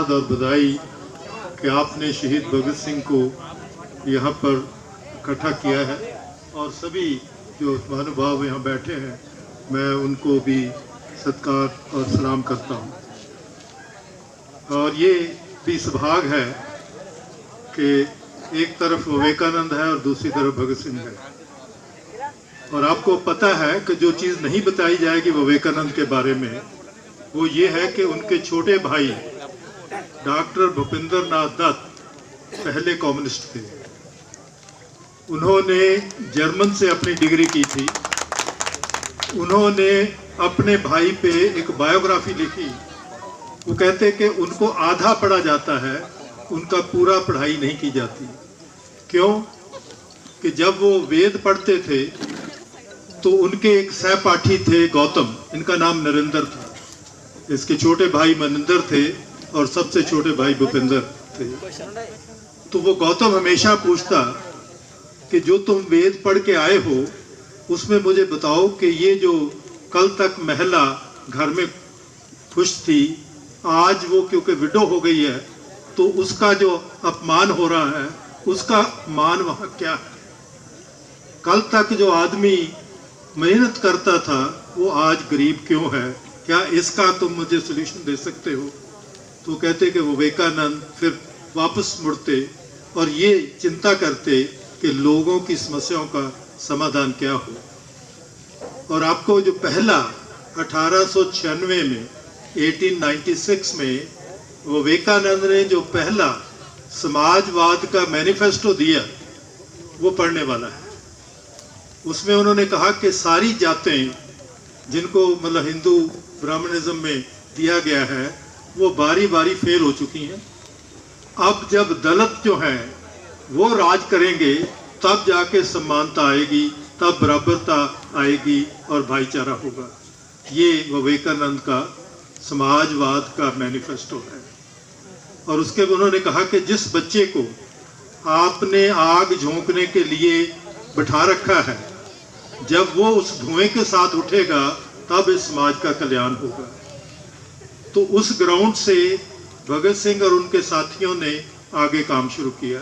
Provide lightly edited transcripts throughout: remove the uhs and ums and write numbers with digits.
धन्यवाद और बधाई कि आपने शहीद भगत सिंह को यहाँ पर इकट्ठा किया है और सभी जो महानुभाव यहाँ बैठे हैं मैं उनको भी सत्कार और सलाम करता हूँ। और ये भी सौभाग्य है कि एक तरफ विवेकानंद है और दूसरी तरफ भगत सिंह है। और आपको पता है कि जो चीज़ नहीं बताई जाएगी विवेकानंद के बारे में वो ये है कि उनके छोटे भाई डॉक्टर भूपेंद्र नाथ दत्त पहले कम्युनिस्ट थे। उन्होंने जर्मन से अपनी डिग्री की थी। उन्होंने अपने भाई पे एक बायोग्राफी लिखी। वो कहते कि उनको आधा पढ़ा जाता है, उनका पूरा पढ़ाई नहीं की जाती। क्यों? कि जब वो वेद पढ़ते थे तो उनके एक सहपाठी थे गौतम, इनका नाम नरेंद्र था। इसके छोटे भाई मनिंदर थे और सबसे छोटे भाई भूपेंद्र थे। तो वो गौतम हमेशा पूछता कि जो तुम वेद पढ़ के आए हो उसमें मुझे बताओ कि ये जो कल तक महिला घर में खुश थी, आज वो क्योंकि विडो हो गई है तो उसका जो अपमान हो रहा है उसका मान वहाँ क्या है? कल तक जो आदमी मेहनत करता था वो आज गरीब क्यों है? क्या इसका तुम मुझे सोल्यूशन दे सकते हो? तो कहते कि विवेकानंद फिर वापस मुड़ते और ये चिंता करते कि लोगों की समस्याओं का समाधान क्या हो। और आपको जो पहला 1896 में 1896 में विवेकानंद ने जो पहला समाजवाद का मैनिफेस्टो दिया वो पढ़ने वाला है। उसमें उन्होंने कहा कि सारी जातें जिनको मतलब हिंदू ब्राह्मणिज्म में दिया गया है वो बारी बारी फेल हो चुकी हैं। अब जब दलित जो हैं वो राज करेंगे तब जाके समानता आएगी, तब बराबरता आएगी और भाईचारा होगा। ये विवेकानंद का समाजवाद का मैनिफेस्टो है। और उसके उन्होंने कहा कि जिस बच्चे को आपने आग झोंकने के लिए बिठा रखा है, जब वो उस धुएं के साथ उठेगा तब इस समाज का कल्याण होगा। तो उस ग्राउंड से भगत सिंह और उनके साथियों ने आगे काम शुरू किया।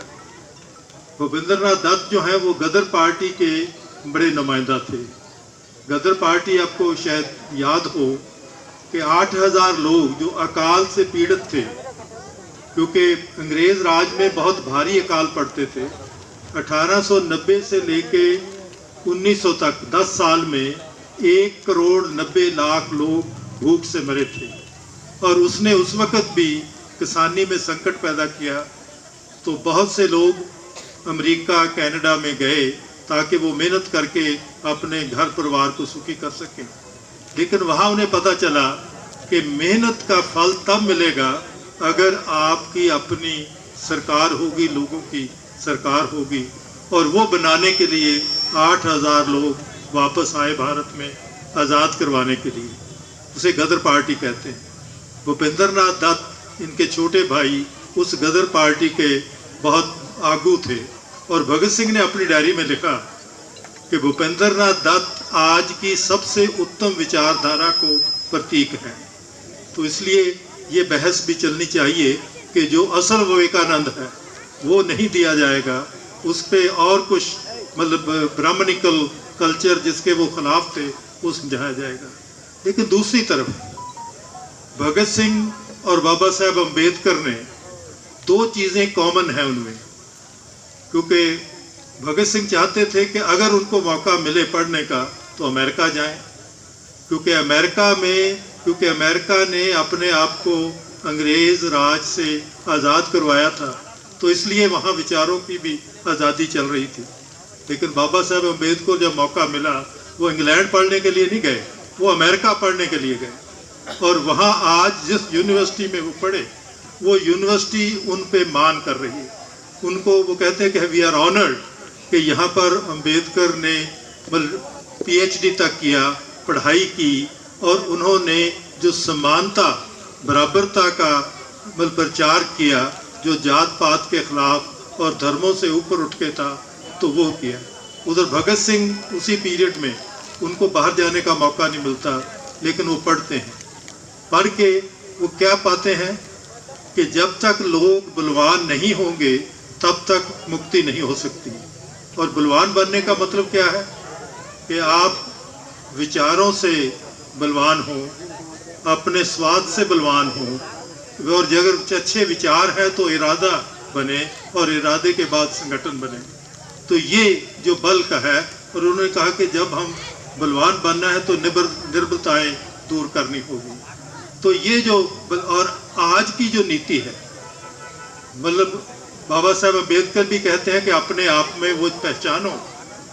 भूपेंद्र नाथ दत्त जो हैं वो गदर पार्टी के बड़े नुमाइंदा थे। गदर पार्टी आपको शायद याद हो कि 8000 लोग जो अकाल से पीड़ित थे, क्योंकि अंग्रेज राज में बहुत भारी अकाल पड़ते थे। 1890 से लेके 1900 तक 10 साल में 1,90,00,000 लोग भूख से मरे थे। और उसने उस वक़्त भी किसानी में संकट पैदा किया तो बहुत से लोग अमेरिका कनाडा में गए ताकि वो मेहनत करके अपने घर परिवार को सुखी कर सकें। लेकिन वहाँ उन्हें पता चला कि मेहनत का फल तब मिलेगा अगर आपकी अपनी सरकार होगी, लोगों की सरकार होगी। और वो बनाने के लिए 8000 लोग वापस आए भारत में आज़ाद करवाने के लिए। उसे गदर पार्टी कहते हैं। भूपेंद्र नाथ दत्त इनके छोटे भाई उस गदर पार्टी के बहुत आगू थे। और भगत सिंह ने अपनी डायरी में लिखा कि भूपेंद्र नाथ दत्त आज की सबसे उत्तम विचारधारा को प्रतीक है। तो इसलिए ये बहस भी चलनी चाहिए कि जो असल विवेकानंद है वो नहीं दिया जाएगा, उस पर और कुछ मतलब ब्राह्मणिकल कल्चर जिसके वो खिलाफ थे वो समझाया जाएगा। लेकिन दूसरी तरफ भगत सिंह और बाबा साहेब अम्बेडकर ने दो चीज़ें कॉमन हैं उनमें। क्योंकि भगत सिंह चाहते थे कि अगर उनको मौका मिले पढ़ने का तो अमेरिका जाएं, क्योंकि अमेरिका ने अपने आप को अंग्रेज़ राज से आज़ाद करवाया था, तो इसलिए वहाँ विचारों की भी आज़ादी चल रही थी। लेकिन बाबा साहेब अम्बेडकर जब मौका मिला वो इंग्लैंड पढ़ने के लिए नहीं गए, वो अमेरिका पढ़ने के लिए गए। और वहाँ आज जिस यूनिवर्सिटी में वो पढ़े वो यूनिवर्सिटी उन पे मान कर रही है। उनको वो कहते हैं कि वी आर ऑनर्ड कि यहाँ पर अम्बेडकर ने PhD तक किया, पढ़ाई की और उन्होंने जो समानता बराबरता का प्रचार किया, जो जात पात के खिलाफ और धर्मों से ऊपर उठ के था तो वो किया। उधर भगत सिंह उसी पीरियड में उनको बाहर जाने का मौका नहीं मिलता, लेकिन वो पढ़ते हैं। पढ़ के वो क्या पाते हैं कि जब तक लोग बलवान नहीं होंगे तब तक मुक्ति नहीं हो सकती। और बलवान बनने का मतलब क्या है कि आप विचारों से बलवान हो, अपने स्वाद से बलवान हो, और अगर अच्छे विचार है तो इरादा बने, और इरादे के बाद संगठन बने। तो ये जो बल का है, और उन्होंने कहा कि जब हम बलवान बनना है तो निर्बलताएं दूर करनी होगी। तो ये जो और आज की जो नीति है, मतलब बाबा साहब अम्बेडकर भी कहते हैं कि अपने आप में वो पहचानो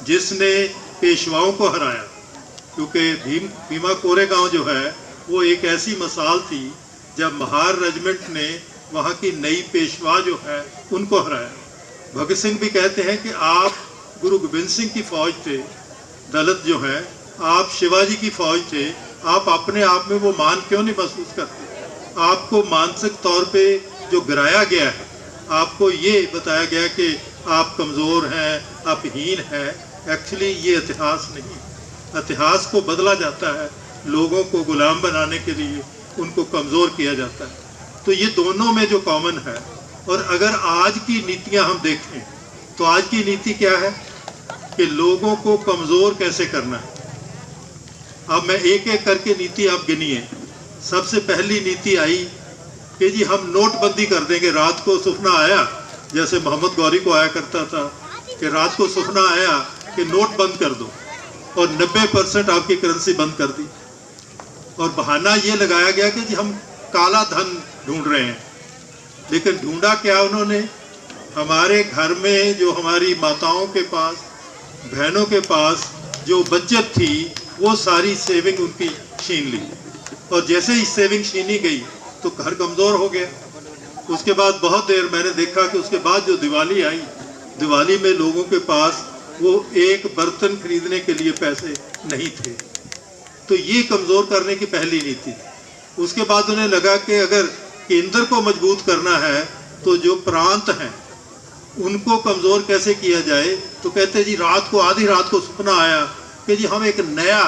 जिसने पेशवाओं को हराया, क्योंकि भीमा कोरेगांव जो है वो एक ऐसी मिसाल थी जब महार रेजिमेंट ने वहाँ की नई पेशवा जो है उनको हराया। भगत सिंह भी कहते हैं कि आप गुरु गोबिंद सिंह की फौज थे, दलित जो है, आप शिवाजी की फौज थे, आप अपने आप में वो मान क्यों नहीं महसूस करते? आपको मानसिक तौर पे जो गिराया गया है, आपको ये बताया गया कि आप कमज़ोर हैं, आप हीन हैं। एक्चुअली ये इतिहास नहीं, इतिहास को बदला जाता है, लोगों को गुलाम बनाने के लिए उनको कमज़ोर किया जाता है। तो ये दोनों में जो कॉमन है। और अगर आज की नीतियां हम देखें तो आज की नीति क्या है कि लोगों को कमज़ोर कैसे करना है। अब मैं एक एक करके नीति आप गिनिए। सबसे पहली नीति आई कि जी हम नोटबंदी कर देंगे। रात को सुपना आया, जैसे मोहम्मद गौरी को आया करता था कि रात को सुपना आया कि नोट बंद कर दो, और 90% आपकी करेंसी बंद कर दी। और बहाना ये लगाया गया कि जी हम काला धन ढूंढ रहे हैं। लेकिन ढूंढा क्या उन्होंने? हमारे घर में जो हमारी माताओं के पास, बहनों के पास जो बचत थी, वो सारी सेविंग उनकी छीन ली। और जैसे ही सेविंग छीनी गई तो घर कमज़ोर हो गया। उसके बाद बहुत देर मैंने देखा कि उसके बाद जो दिवाली आई, दिवाली में लोगों के पास वो एक बर्तन खरीदने के लिए पैसे नहीं थे। तो ये कमज़ोर करने की पहली नीति थी। उसके बाद उन्हें लगा कि अगर केंद्र को मजबूत करना है तो जो प्रांत हैं उनको कमज़ोर कैसे किया जाए। तो कहते जी रात को, आधी रात को सपना आया कि जी हम एक नया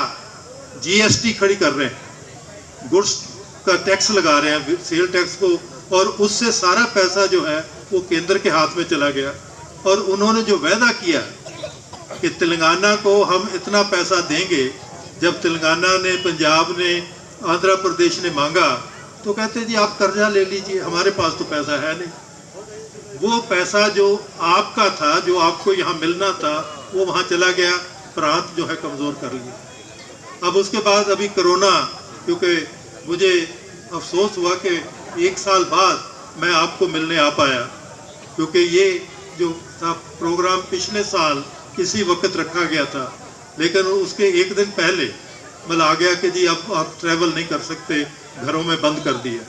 जीएसटी खड़ी कर रहे हैं, गुड्स का टैक्स लगा रहे हैं, सेल टैक्स को, और उससे सारा पैसा जो है वो केंद्र के हाथ में चला गया। और उन्होंने जो वादा किया कि तेलंगाना को हम इतना पैसा देंगे, जब तेलंगाना ने, पंजाब ने, आंध्र प्रदेश ने मांगा तो कहते जी आप कर्जा ले लीजिए, हमारे पास तो पैसा है नहीं। वो पैसा जो आपका था, जो आपको यहाँ मिलना था, वो वहाँ चला गया, प्रांत जो है कमज़ोर कर लिया। अब उसके बाद अभी कोरोना, क्योंकि मुझे अफसोस हुआ कि 1 साल बाद मैं आपको मिलने आ पाया, क्योंकि ये जो था प्रोग्राम पिछले साल इसी वक्त रखा गया था, लेकिन उसके 1 दिन पहले मतलब आ गया कि जी अब आप ट्रैवल नहीं कर सकते, घरों में बंद कर दिया।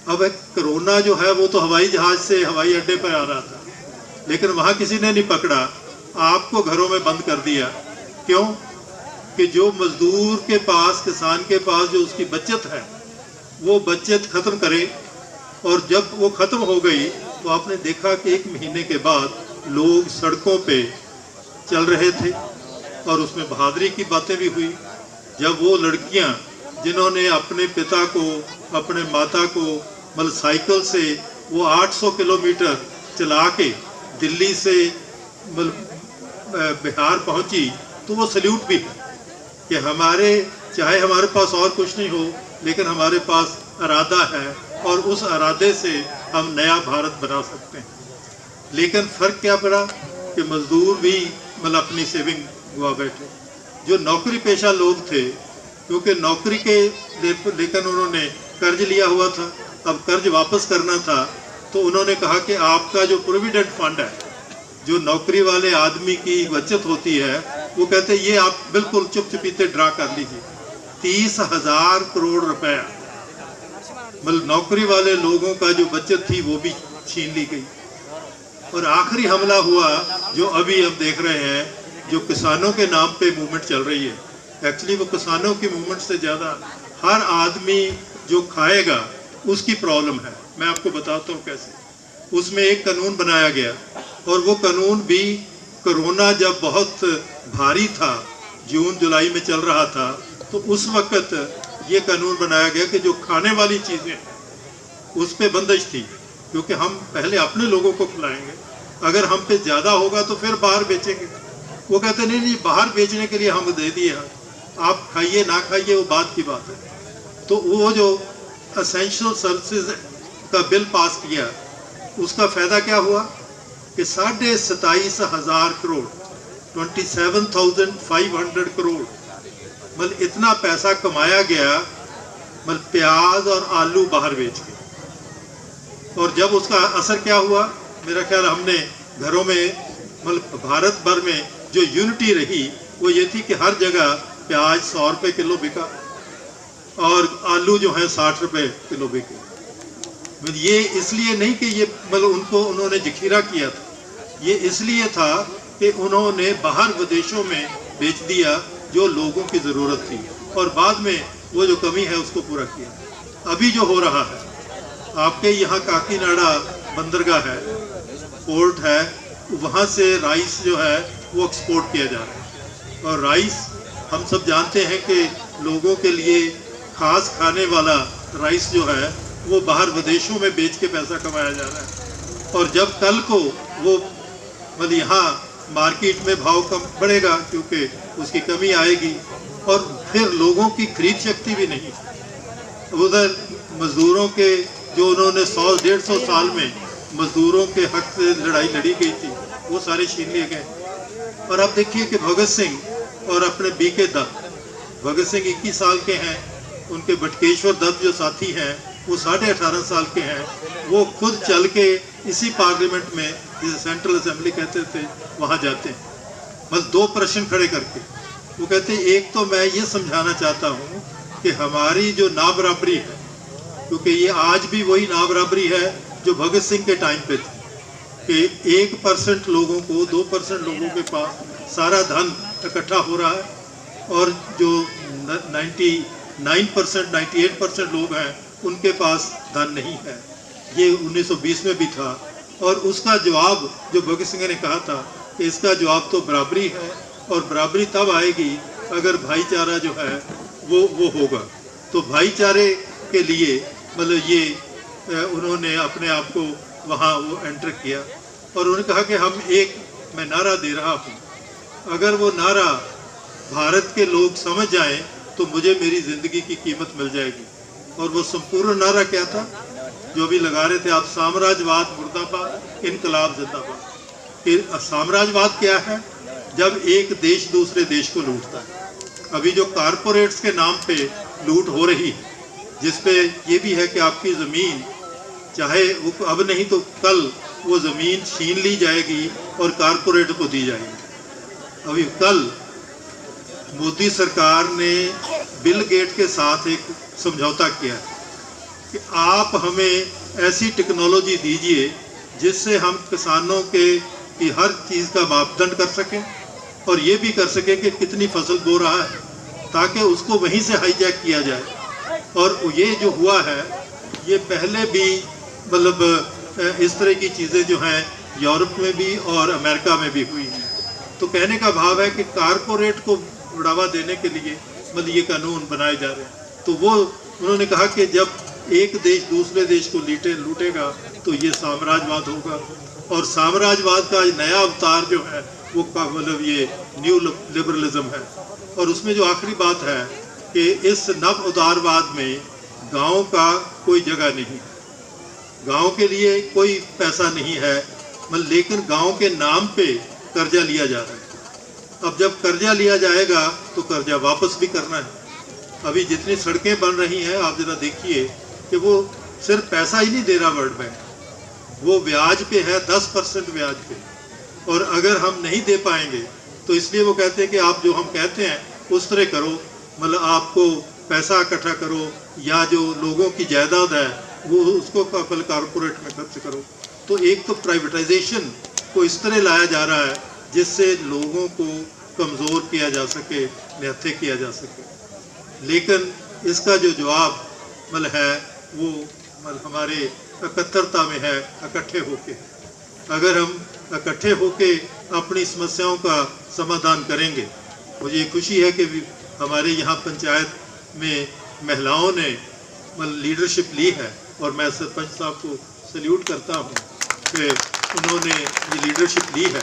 अब कोरोना जो है वो तो हवाई जहाज़ से हवाई अड्डे पर आ रहा था, लेकिन वहाँ किसी ने नहीं पकड़ा, आपको घरों में बंद कर दिया। क्यों? कि जो मजदूर के पास, किसान के पास जो उसकी बचत है, वो बचत ख़त्म करे। और जब वो ख़त्म हो गई तो आपने देखा कि 1 महीने के बाद लोग सड़कों पे चल रहे थे, और उसमें बहादुरी की बातें भी हुई। जब वो लड़कियां जिन्होंने अपने पिता को, अपने माता को मतलब साइकिल से वो 800 किलोमीटर चला के दिल्ली से बिहार पहुंची, तो वो सल्यूट भी है कि हमारे, चाहे हमारे पास और कुछ नहीं हो, लेकिन हमारे पास इरादा है, और उस इरादे से हम नया भारत बना सकते हैं। लेकिन फ़र्क क्या पड़ा कि मज़दूर भी मतलब अपनी सेविंग गवा बैठे। जो नौकरी पेशा लोग थे, क्योंकि नौकरी के लेकिन उन्होंने कर्ज लिया हुआ था, अब कर्ज वापस करना था, तो उन्होंने कहा कि आपका जो प्रोविडेंट फंड है, जो नौकरी वाले आदमी की बचत होती है, वो कहते ये आप बिल्कुल चुप-चुपीते ड्रा कर लीजिए। 30,000 करोड़ रुपया मतलब नौकरी वाले लोगों का जो बचत थी वो भी छीन ली गई। और आखिरी हमला हुआ जो अभी हम देख रहे हैं, जो किसानों के नाम पे मूवमेंट चल रही है। एक्चुअली वो किसानों की मूवमेंट से ज़्यादा हर आदमी जो खाएगा उसकी प्रॉब्लम है। मैं आपको बताता हूँ कैसे। उसमें एक कानून बनाया गया, और वो कानून भी कोरोना जब बहुत भारी था, जून जुलाई में चल रहा था, तो उस वक़्त ये कानून बनाया गया कि जो खाने वाली चीज़ें उस पर बंदिश थी, क्योंकि हम पहले अपने लोगों को खिलाएंगे, अगर हम पे ज़्यादा होगा तो फिर बाहर बेचेंगे। वो कहते नहीं नहीं, बाहर बेचने के लिए हम दे दिए, आप खाइए ना खाइए वो बात की बात है। तो वो जो असेंशियल सर्विसेज का बिल पास किया, उसका फ़ायदा क्या हुआ कि 27,500 करोड़ 27,500 करोड़ मतलब इतना पैसा कमाया गया, मतलब प्याज और आलू बाहर बेच के। और जब उसका असर क्या हुआ, मेरा ख्याल हमने घरों में मतलब भारत भर में जो यूनिटी रही वो ये थी कि हर जगह प्याज 100 रुपये किलो बिका और आलू जो है 60 रुपये किलो बिके। मतलब ये इसलिए नहीं कि ये मतलब उन्होंने जखीरा किया था, ये इसलिए था कि उन्होंने बाहर विदेशों में बेच दिया जो लोगों की ज़रूरत थी, और बाद में वो जो कमी है उसको पूरा किया। अभी जो हो रहा है, आपके यहाँ काकीनाडा बंदरगाह है, पोर्ट है, वहाँ से राइस जो है वो एक्सपोर्ट किया जा रहा है। और राइस हम सब जानते हैं कि लोगों के लिए खास खाने वाला राइस जो है वो बाहर विदेशों में बेच के पैसा कमाया जा रहा है। और जब कल को वो मतलब यहाँ मार्केट में भाव कम बढ़ेगा क्योंकि उसकी कमी आएगी, और फिर लोगों की खरीद शक्ति भी नहीं। उधर मज़दूरों के जो उन्होंने 100-150 साल में मज़दूरों के हक से लड़ाई लड़ी गई थी, वो सारे छीन लिए गए। और अब देखिए कि भगत सिंह और अपने बीके दत्त, भगत सिंह 21 साल के हैं, उनके बटकेश्वर दत्त जो साथी हैं वो 18.5 साल के हैं, वो खुद चल के इसी पार्लियामेंट में, जिसे सेंट्रल असेंबली कहते थे, वहाँ जाते हैं, बस 2 प्रश्न खड़े करके। वो कहते हैं, एक तो मैं ये समझाना चाहता हूँ कि हमारी जो नाबराबरी है, क्योंकि ये आज भी वही नाबराबरी है जो भगत सिंह के टाइम पे थी, कि 1% लोगों को, 2% लोगों के पास सारा धन इकट्ठा हो रहा है, और जो 99%, 98% लोग हैं उनके पास धन नहीं है। ये 1920 में भी था, और उसका जवाब जो भगत सिंह ने कहा था कि इसका जवाब तो बराबरी है, और बराबरी तब आएगी अगर भाईचारा जो है वो होगा। तो भाईचारे के लिए मतलब ये उन्होंने अपने आप को वहाँ वो एंटर किया, और उन्होंने कहा कि मैं नारा दे रहा हूँ, अगर वो नारा भारत के लोग समझ जाएं तो मुझे मेरी ज़िंदगी की कीमत मिल जाएगी। और वो संपूर्ण नारा क्या था जो भी लगा रहे थे आप, साम्राज्यवाद मुर्दाबाद, इनकलाब जिंदाबाद। फिर साम्राज्यवाद क्या है? जब एक देश दूसरे देश को लूटता है। अभी जो कारपोरेट्स के नाम पे लूट हो रही है, जिसपे ये भी है कि आपकी ज़मीन चाहे वो अब नहीं तो कल वो ज़मीन छीन ली जाएगी और कारपोरेट को दी जाएगी। अभी कल मोदी सरकार ने बिल गेट के साथ एक समझौता किया है कि आप हमें ऐसी टेक्नोलॉजी दीजिए जिससे हम किसानों की हर चीज़ का मापदंड कर सकें, और ये भी कर सकें कि कितनी फसल बो रहा है, ताकि उसको वहीं से हाईजैक किया जाए। और ये जो हुआ है, ये पहले भी मतलब इस तरह की चीज़ें जो हैं यूरोप में भी और अमेरिका में भी हुई हैं। तो कहने का भाव है कि कारपोरेट को बढ़ावा देने के लिए मतलब ये कानून बनाए जा रहे हैं। तो वो उन्होंने कहा कि जब एक देश दूसरे देश को लूटेगा तो ये साम्राज्यवाद होगा, और साम्राज्यवाद का नया अवतार जो है वो मतलब ये न्यू लिबरलिज्म है। और उसमें जो आखिरी बात है कि इस नव उदारवाद में गाँव का कोई जगह नहीं, गाँव के लिए कोई पैसा नहीं है, मतलब लेकिन गाँव के नाम पे कर्जा लिया जा रहा है। अब जब कर्जा लिया जाएगा तो कर्जा वापस भी करना है। अभी जितनी सड़कें बन रही हैं आप जरा देखिए कि वो सिर्फ पैसा ही नहीं दे रहा वर्ल्ड बैंक, वो ब्याज पे है, 10% ब्याज पे। और अगर हम नहीं दे पाएंगे तो इसलिए वो कहते हैं कि आप जो हम कहते हैं उस तरह करो, मतलब आपको पैसा इकट्ठा करो, या जो लोगों की जायदाद है वो उसको कारपोरेट में खर्च करो। तो एक तो प्राइवेटाइजेशन को इस तरह लाया जा रहा है जिससे लोगों को कमज़ोर किया जा सके, निहत्थे किया जा सके। लेकिन इसका जो जवाब मतलब है वो मतलब हमारे एकत्रितता में है, इकट्ठे होके। अगर हम इकट्ठे होके अपनी समस्याओं का समाधान करेंगे, मुझे खुशी है कि हमारे यहाँ पंचायत में महिलाओं ने मतलब लीडरशिप ली है और मैं सरपंच साहब को सल्यूट करता हूँ कि उन्होंने ये लीडरशिप ली है,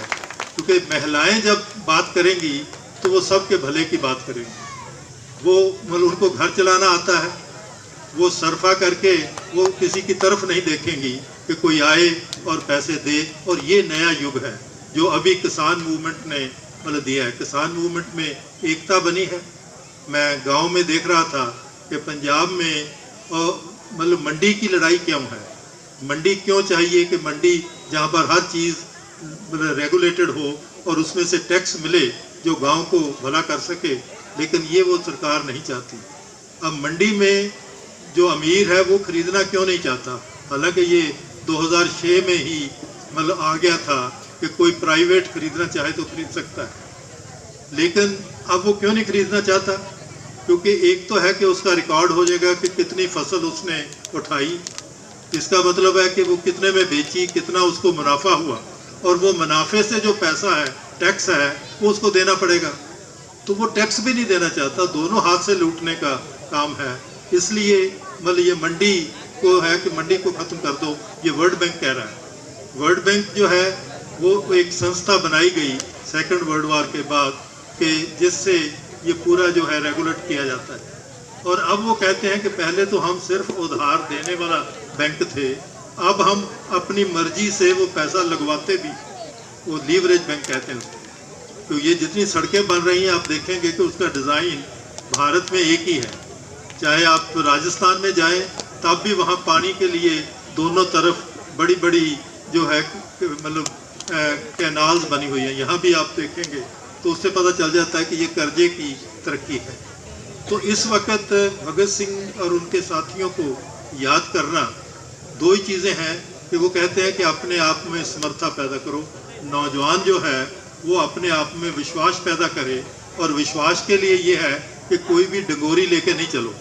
क्योंकि महिलाएं जब बात करेंगी तो वो सबके भले की बात करेंगी। वो मतलब उनको घर चलाना आता है, वो सरफा करके वो किसी की तरफ नहीं देखेंगी कि कोई आए और पैसे दे। और ये नया युग है जो अभी किसान मूवमेंट ने मतलब दिया है। किसान मूवमेंट में एकता बनी है। मैं गांव में देख रहा था कि पंजाब में मतलब मंडी की लड़ाई क्यों है, मंडी क्यों चाहिए कि मंडी जहां पर हर चीज़ मतलब रेगुलेटेड हो और उसमें से टैक्स मिले जो गांव को भला कर सके, लेकिन ये वो सरकार नहीं चाहती। अब मंडी में जो अमीर है वो खरीदना क्यों नहीं चाहता, हालांकि ये 2006 में ही मतलब आ गया था कि कोई प्राइवेट खरीदना चाहे तो खरीद सकता है, लेकिन अब वो क्यों नहीं खरीदना चाहता? क्योंकि एक तो है कि उसका रिकॉर्ड हो जाएगा कि कितनी फसल उसने उठाई, इसका मतलब है कि वो कितने में बेची, कितना उसको मुनाफा हुआ, और वो मुनाफे से जो पैसा है, टैक्स है, वो उसको देना पड़ेगा। तो वो टैक्स भी नहीं देना चाहता, दोनों हाथ से लूटने का काम है। इसलिए मतलब ये मंडी को है कि मंडी को ख़त्म कर दो, ये वर्ल्ड बैंक कह रहा है। वर्ल्ड बैंक जो है वो एक संस्था बनाई गई सेकंड वर्ल्ड वॉर के बाद कि जिससे ये पूरा जो है रेगुलेट किया जाता है। और अब वो कहते हैं कि पहले तो हम सिर्फ उधार देने वाला बैंक थे, अब हम अपनी मर्जी से वो पैसा लगवाते भी, वो लीवरेज बैंक कहते हैं उसको। तो ये जितनी सड़कें बन रही हैं आप देखेंगे कि उसका डिज़ाइन भारत में एक ही है। चाहे आप राजस्थान में जाएं तब भी वहाँ पानी के लिए दोनों तरफ बड़ी बड़ी जो है मतलब कैनाल्स बनी हुई हैं, यहाँ भी आप देखेंगे तो उससे पता चल जाता है कि ये कर्जे की तरक्की है। तो इस वक्त भगत सिंह और उनके साथियों को याद करना, दो ही चीज़ें हैं कि वो कहते हैं कि अपने आप में समर्था पैदा करो। नौजवान जो है वो अपने आप में विश्वास पैदा करे, और विश्वास के लिए ये है कि कोई भी डंगोरी लेके नहीं चलो।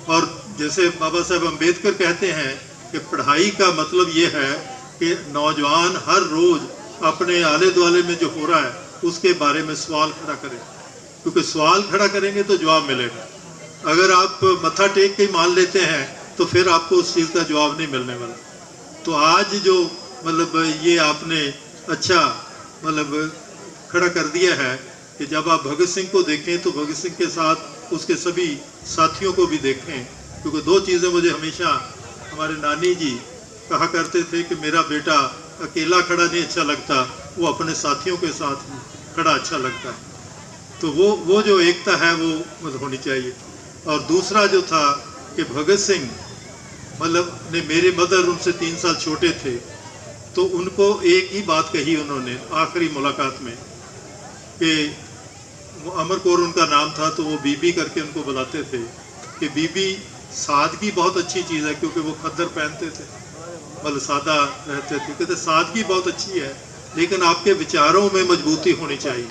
और जैसे बाबा साहब अम्बेडकर कहते हैं कि पढ़ाई का मतलब ये है कि नौजवान हर रोज़ अपने आले दुआले में जो हो रहा है उसके बारे में सवाल खड़ा करें, क्योंकि सवाल खड़ा करेंगे तो जवाब मिलेगा। अगर आप मत्था टेक के मान लेते हैं तो फिर आपको उस चीज़ का जवाब नहीं मिलने वाला। तो आज जो मतलब ये आपने अच्छा मतलब खड़ा कर दिया है कि जब आप भगत सिंह को देखें तो भगत सिंह के साथ उसके सभी साथियों को भी देखें, क्योंकि दो चीज़ें मुझे हमेशा हमारे नानी जी कहा करते थे कि मेरा बेटा अकेला खड़ा नहीं अच्छा लगता, वो अपने साथियों के साथ खड़ा अच्छा लगता है। तो वो जो एकता है वो मतलब होनी चाहिए। और दूसरा जो था कि भगत सिंह मतलब ने, मेरे मदर उनसे 3 साल छोटे थे, तो उनको एक ही बात कही उन्होंने आखिरी मुलाकात में कि अमर कौर उनका नाम था, तो वो बीबी करके उनको बुलाते थे कि बीबी सादगी बहुत अच्छी चीज़ है, क्योंकि वो खद्दर पहनते थे, मतलब सादा रहते थे। कहते सादगी बहुत अच्छी है, लेकिन आपके विचारों में मजबूती होनी चाहिए।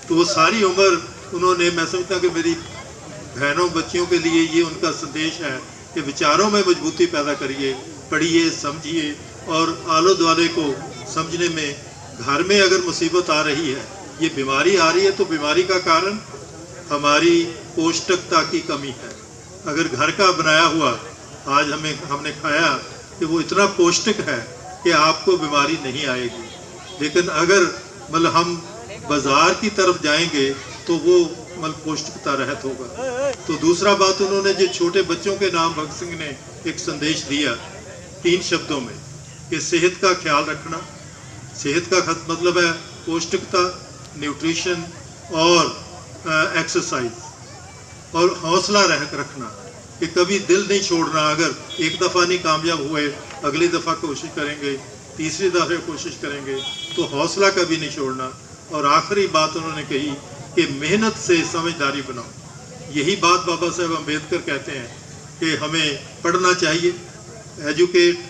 तो वो सारी उम्र उन्होंने, मैं समझता कि मेरी बहनों बच्चियों के लिए ये उनका संदेश है कि विचारों में मजबूती पैदा करिए, पढ़िए, समझिए, और आलो दुआले को समझने में। घर में अगर मुसीबत आ रही है, ये बीमारी आ रही है, तो बीमारी का कारण हमारी पौष्टिकता की कमी है। अगर घर का बनाया हुआ आज हमने खाया कि वो इतना पौष्टिक है कि आपको बीमारी नहीं आएगी, लेकिन अगर मतलब हम बाज़ार की तरफ जाएंगे तो वो मतलब पौष्टिकता रहित होगा। तो दूसरा बात, उन्होंने जो छोटे बच्चों के नाम भगत सिंह ने एक संदेश दिया 3 शब्दों में कि सेहत का ख्याल रखना। सेहत का मतलब है पौष्टिकता, न्यूट्रिशन और एक्सरसाइज, और हौसला रखना कि कभी दिल नहीं छोड़ना। अगर एक दफ़ा नहीं कामयाब हुए, अगली दफ़ा कोशिश करेंगे, तीसरी दफ़ा कोशिश करेंगे, तो हौसला कभी नहीं छोड़ना। और आखिरी बात उन्होंने कही कि मेहनत से समझदारी बनाओ। यही बात बाबा साहब अम्बेडकर कहते हैं कि हमें पढ़ना चाहिए, एजुकेट,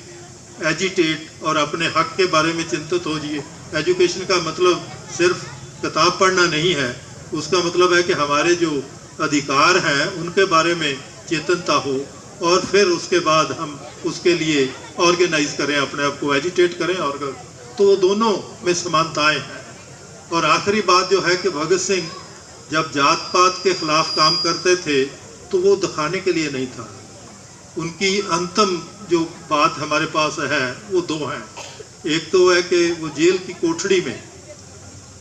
एजिटेट, और अपने हक के बारे में चिंतित हो जाइए। एजुकेशन का मतलब सिर्फ किताब पढ़ना नहीं है, उसका मतलब है कि हमारे जो अधिकार हैं उनके बारे में चेतनता हो, और फिर उसके बाद हम उसके लिए ऑर्गेनाइज करें, अपने आप को एजिटेट करें। और तो दोनों में समानताएं हैं। और आखिरी बात जो है कि भगत सिंह जब जात पात के खिलाफ काम करते थे तो वो दिखाने के लिए नहीं था, उनकी अंतिम जो बात हमारे पास है वो दो हैं। एक तो है कि वो जेल की कोठड़ी में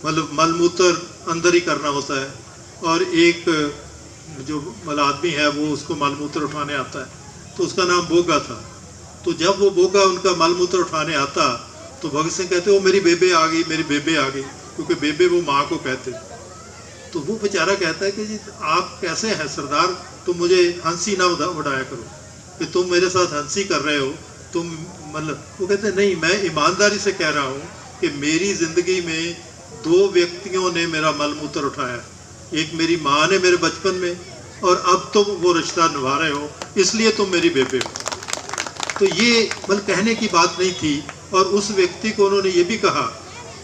मतलब मलमूत्र अंदर ही करना होता है, और एक जो आदमी है वो उसको मलमूत्र उठाने आता है, तो उसका नाम बोगा था। तो जब वो बोगा उनका मलमूत्र उठाने आता तो भगत सिंह कहते वो मेरी बेबे आ गई, मेरी बेबे आ गई, क्योंकि बेबे वो माँ को कहते। तो वो बेचारा कहता है कि जी आप कैसे हैं सरदार, तुम मुझे हंसी ना उड़ाया करो कि तुम मेरे साथ हंसी कर रहे हो, तुम मतलब। वो कहते नहीं, मैं ईमानदारी से कह रहा हूँ कि मेरी ज़िंदगी में दो व्यक्तियों ने मेरा मलमूत्र उठाया, एक मेरी माँ ने मेरे बचपन में, और अब तुम वो रिश्ता निभा रहे हो, इसलिए तुम मेरी बेबे हो। तो ये मतलब कहने की बात नहीं थी। और उस व्यक्ति को उन्होंने ये भी कहा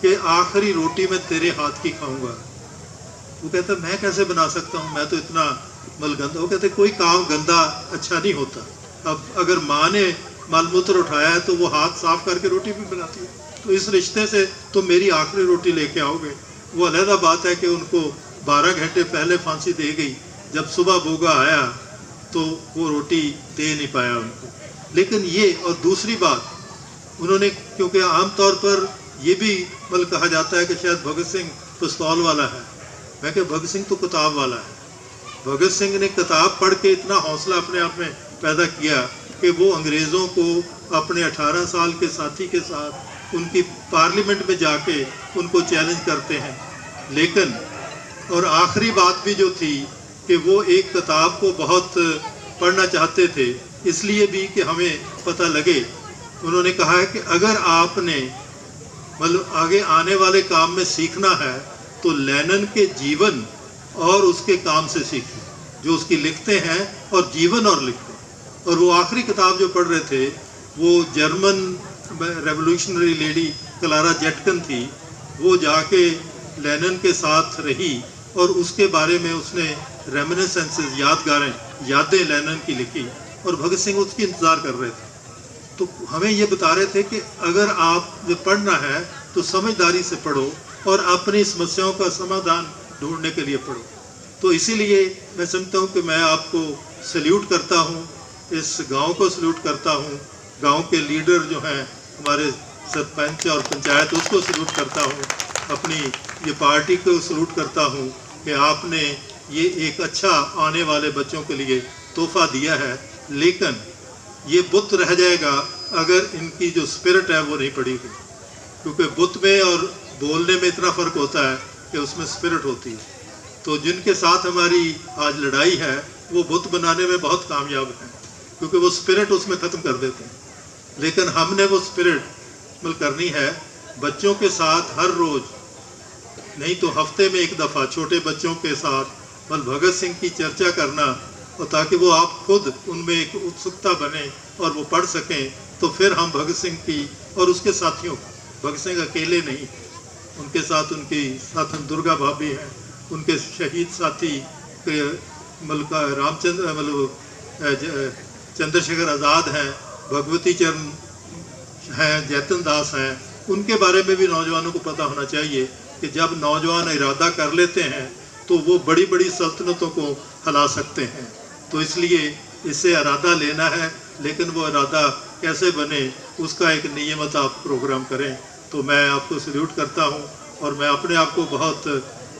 कि आखिरी रोटी मैं तेरे हाथ की खाऊंगा। वो कहता मैं कैसे बना सकता हूँ, मैं तो इतना मल गंदा। वो कहते कोई काम गंदा अच्छा नहीं होता। अब अगर माँ ने मलमूत्र उठाया है तो वो हाथ साफ करके रोटी भी बनाती है, तो इस रिश्ते से तुम मेरी आखिरी रोटी लेके आओगे। वो अलहदा बात है कि उनको 12 घंटे पहले फांसी दे गई, जब सुबह बोगा आया तो वो रोटी दे नहीं पाया उनको। लेकिन ये, और दूसरी बात उन्होंने, क्योंकि आमतौर पर ये भी मतलब कहा जाता है कि शायद भगत सिंह पिस्तौल वाला है, मैं क्या भगत सिंह तो किताब वाला है। भगत सिंह ने किताब पढ़ के इतना हौसला अपने आप में पैदा किया कि वो अंग्रेज़ों को अपने 18 साल के साथी के साथ उनकी पार्लियामेंट में जाके उनको चैलेंज करते हैं। लेकिन और आखिरी बात भी जो थी कि वो एक किताब को बहुत पढ़ना चाहते थे, इसलिए भी कि हमें पता लगे। उन्होंने कहा है कि अगर आपने मतलब आगे आने वाले काम में सीखना है तो लेनिन के जीवन और उसके काम से सीखें, जो उसकी लिखते हैं और जीवन और लिखते हैं। और वो आखिरी किताब जो पढ़ रहे थे वो German revolutionary lady Clara Zetkin थी। वो जाके लेनिन के साथ रही और उसके बारे में उसने रेमिनिसेंसेस, यादें लेनिन की लिखी, और भगत सिंह उसकी इंतज़ार कर रहे थे। तो हमें ये बता रहे थे कि अगर आप जो पढ़ना है तो समझदारी से पढ़ो और अपनी समस्याओं का समाधान ढूंढने के लिए पढ़ो। तो इसीलिए मैं समझता हूँ कि मैं आपको सल्यूट करता हूँ, इस गांव को सल्यूट करता हूँ, गांव के लीडर जो हैं हमारे सरपंच और पंचायत, उसको सल्यूट करता हूँ, अपनी ये पार्टी को सल्यूट करता हूँ कि आपने ये एक अच्छा आने वाले बच्चों के लिए तोहफा दिया है। लेकिन ये बुत रह जाएगा अगर इनकी जो स्पिरिट है वो नहीं पड़ी हुई, क्योंकि बुत में और बोलने में इतना फ़र्क होता है कि उसमें स्पिरिट होती है। तो जिनके साथ हमारी आज लड़ाई है वो बुत बनाने में बहुत कामयाब हैं, क्योंकि वो स्पिरिट उसमें ख़त्म कर देते हैं। लेकिन हमने वो स्पिरिट मतलब करनी है बच्चों के साथ, हर रोज़ नहीं तो हफ्ते में एक दफ़ा छोटे बच्चों के साथ मतलब भगत सिंह की चर्चा करना, और ताकि वो आप खुद उनमें एक उत्सुकता बने और वो पढ़ सकें। तो फिर हम भगत सिंह की और उसके साथियों, भगत सिंह अकेले नहीं, उनके साथ उनकी साथ दुर्गा भाभी हैं, उनके शहीद साथी मलका रामचंद्र मतलब चंद्रशेखर आज़ाद हैं, भगवती चरण हैं, जैतन दास हैं, उनके बारे में भी नौजवानों को पता होना चाहिए कि जब नौजवान इरादा कर लेते हैं तो वो बड़ी बड़ी सल्तनतों को हिला सकते हैं। तो इसलिए इससे इरादा लेना है, लेकिन वो इरादा कैसे बने उसका एक नियमित आप प्रोग्राम करें। तो मैं आपको सल्यूट करता हूँ और मैं अपने आप को बहुत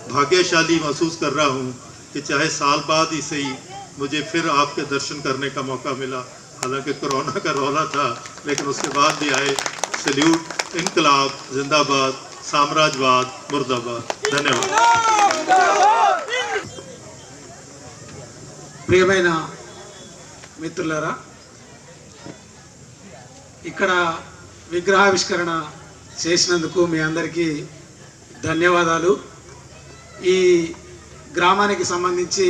भाग्यशाली महसूस कर रहा हूँ कि चाहे साल बाद ही सही मुझे फिर आपके दर्शन करने का मौका मिला। हालांकि कोरोना का रौला था, लेकिन उसके बाद भी आए। सल्यूट, इनकलाब जिंदाबाद, साम्राज्यवाद मुर्दाबाद। धन्यवाद। ప్రియమైన మిత్రులారా, ఇక్కడ విగ్రహావిష్కరణ చేసినందుకు మీ అందరికీ ధన్యవాదాలు. ఈ గ్రామానికి సంబంధించి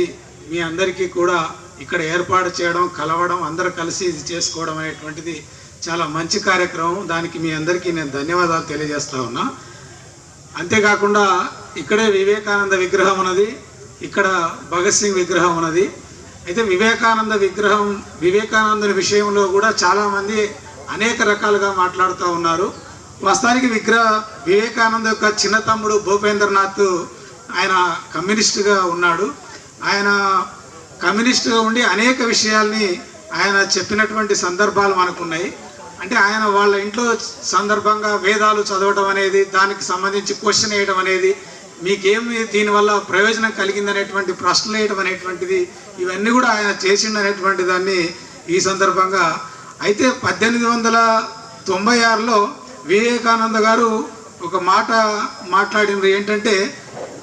మీ అందరికీ కూడా ఇక్కడ ఏర్పాటు చేయడం, కలవడం, అందరూ కలిసి ఇది చేసుకోవడం అనేటువంటిది చాలా మంచి కార్యక్రమం. దానికి మీ అందరికీ నేను ధన్యవాదాలు తెలియజేస్తా ఉన్నా. అంతేకాకుండా ఇక్కడే వివేకానంద విగ్రహం ఉన్నది, ఇక్కడ భగత్ సింగ్ విగ్రహం ఉన్నది. అయితే వివేకానందుని విషయంలో కూడా చాలామంది అనేక రకాలుగా మాట్లాడుతూ ఉన్నారు. వాస్తవానికి వివేకానంద యొక్క చిన్న తమ్ముడు భూపేంద్రనాథ్ ఆయన కమ్యూనిస్టుగా ఉన్నాడు. ఆయన కమ్యూనిస్టుగా ఉండి అనేక విషయాల్ని ఆయన చెప్పినటువంటి సందర్భాలు మనకున్నాయి. అంటే ఆయన వాళ్ళ ఇంట్లో సందర్భంగా వేదాలు చదవడం అనేది, దానికి సంబంధించి క్వశ్చన్ వేయడం అనేది, మీకేమి దీనివల్ల ప్రయోజనం కలిగిందనేటువంటి ప్రశ్నలు వేయడం అనేటువంటిది, ఇవన్నీ కూడా ఆయన చేసిండనేటువంటి దాన్ని ఈ సందర్భంగా. అయితే 1896లో వివేకానంద గారు ఒక మాట మాట్లాడినారు. ఏంటంటే,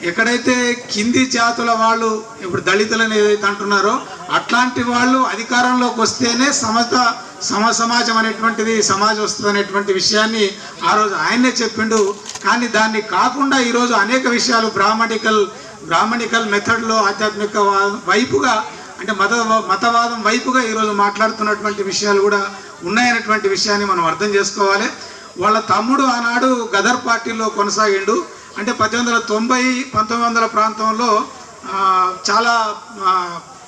ఎక్కడైతే కింది జాతుల వాళ్ళు, ఇప్పుడు దళితులను ఏదైతే అంటున్నారో అట్లాంటి వాళ్ళు అధికారంలోకి వస్తేనే సమాజం అనేటువంటిది సమాజం వస్తుంది అనేటువంటి విషయాన్ని ఆ రోజు ఆయనే చెప్పిండు. కానీ దాన్ని కాకుండా ఈరోజు అనేక విషయాలు బ్రాహ్మణికల్ మెథడ్లో ఆధ్యాత్మిక వైపుగా, అంటే మతవాదం వైపుగా ఈరోజు మాట్లాడుతున్నటువంటి విషయాలు కూడా ఉన్నాయనేటువంటి విషయాన్ని మనం అర్థం చేసుకోవాలి. వాళ్ళ తమ్ముడు ఆనాడు గదర్ పార్టీలో కొనసాగిండు. అంటే 1890-1900 ప్రాంతంలో చాలా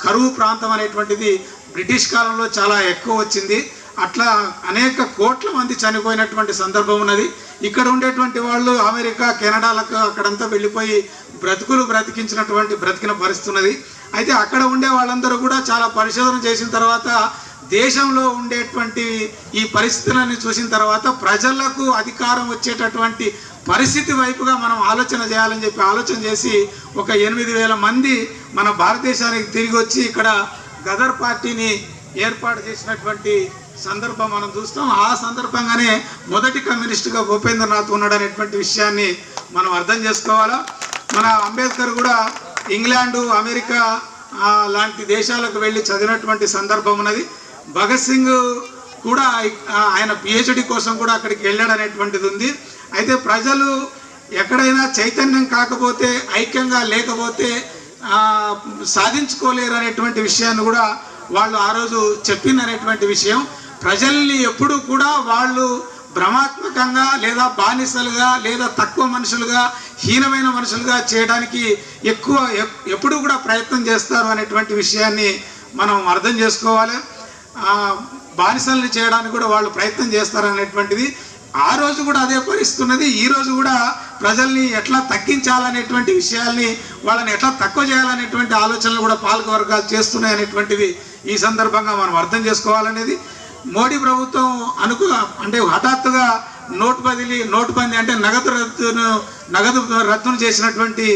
కరువు ప్రాంతం అనేటువంటిది బ్రిటిష్ కాలంలో చాలా ఎక్కువ వచ్చింది. అట్లా అనేక కోట్ల మంది చనిపోయినటువంటి సందర్భం ఉన్నది. ఇక్కడ ఉండేటువంటి వాళ్ళు అమెరికా, కెనడాలకు అక్కడంతా వెళ్ళిపోయి బ్రతికిన పరిస్థితి ఉన్నది. అయితే అక్కడ ఉండే వాళ్ళందరూ కూడా చాలా పరిశోధన చేసిన తర్వాత, దేశంలో ఉండేటువంటి ఈ పరిస్థితులను చూసిన తర్వాత ప్రజలకు అధికారం వచ్చేటటువంటి పరిస్థితి వైపుగా మనం ఆలోచన చేయాలని చెప్పి ఆలోచన చేసి ఒక 8,000 మంది మన భారతదేశానికి తిరిగి వచ్చి ఇక్కడ గదర్ పార్టీని ఏర్పాటు చేసినటువంటి సందర్భం మనం చూస్తాం. ఆ సందర్భంగానే మొదటి కమ్యూనిస్టుగా భూపేంద్రనాథ్ ఉన్నాడు అనేటువంటి విషయాన్ని మనం అర్థం చేసుకోవాలా. మన అంబేద్కర్ కూడా ఇంగ్లాండు, అమెరికా లాంటి దేశాలకు వెళ్ళి చదివినటువంటి సందర్భం ఉన్నది. భగత్ సింగ్ కూడా ఆయన పిహెచ్డి కోసం కూడా అక్కడికి వెళ్ళాడు అనేటువంటిది ఉంది. అయితే ప్రజలు ఎక్కడైనా చైతన్యం కాకపోతే, ఐక్యంగా లేకపోతే సాధించుకోలేరు అనేటువంటి విషయాన్ని కూడా వాళ్ళు ఆ రోజు చెప్పిందనేటువంటి విషయం. ప్రజల్ని ఎప్పుడు కూడా వాళ్ళు భ్రమాత్మకంగా లేదా బానిసలుగా లేదా తక్కువ మనుషులుగా, హీనమైన మనుషులుగా చేయడానికి ఎప్పుడు కూడా ప్రయత్నం చేస్తారు అనేటువంటి విషయాన్ని మనం అర్థం చేసుకోవాలి. బానిసల్ని చేయడానికి కూడా వాళ్ళు ప్రయత్నం చేస్తారు అనేటువంటిది ఆ రోజు కూడా అదే పరిస్థితున్నది. ఈ రోజు కూడా ప్రజల్ని ఎట్లా తగ్గించాలనేటువంటి విషయాల్ని, వాళ్ళని ఎట్లా తక్కువ చేయాలనేటువంటి ఆలోచనలు కూడా పాలకవర్గాలు చేస్తున్నాయి అనేటువంటిది ఈ సందర్భంగా మనం అర్థం చేసుకోవాలనేది. మోడీ ప్రభుత్వం అంటే హఠాత్తుగా నోటుబందీ అంటే నగదు రద్దును చేసినటువంటి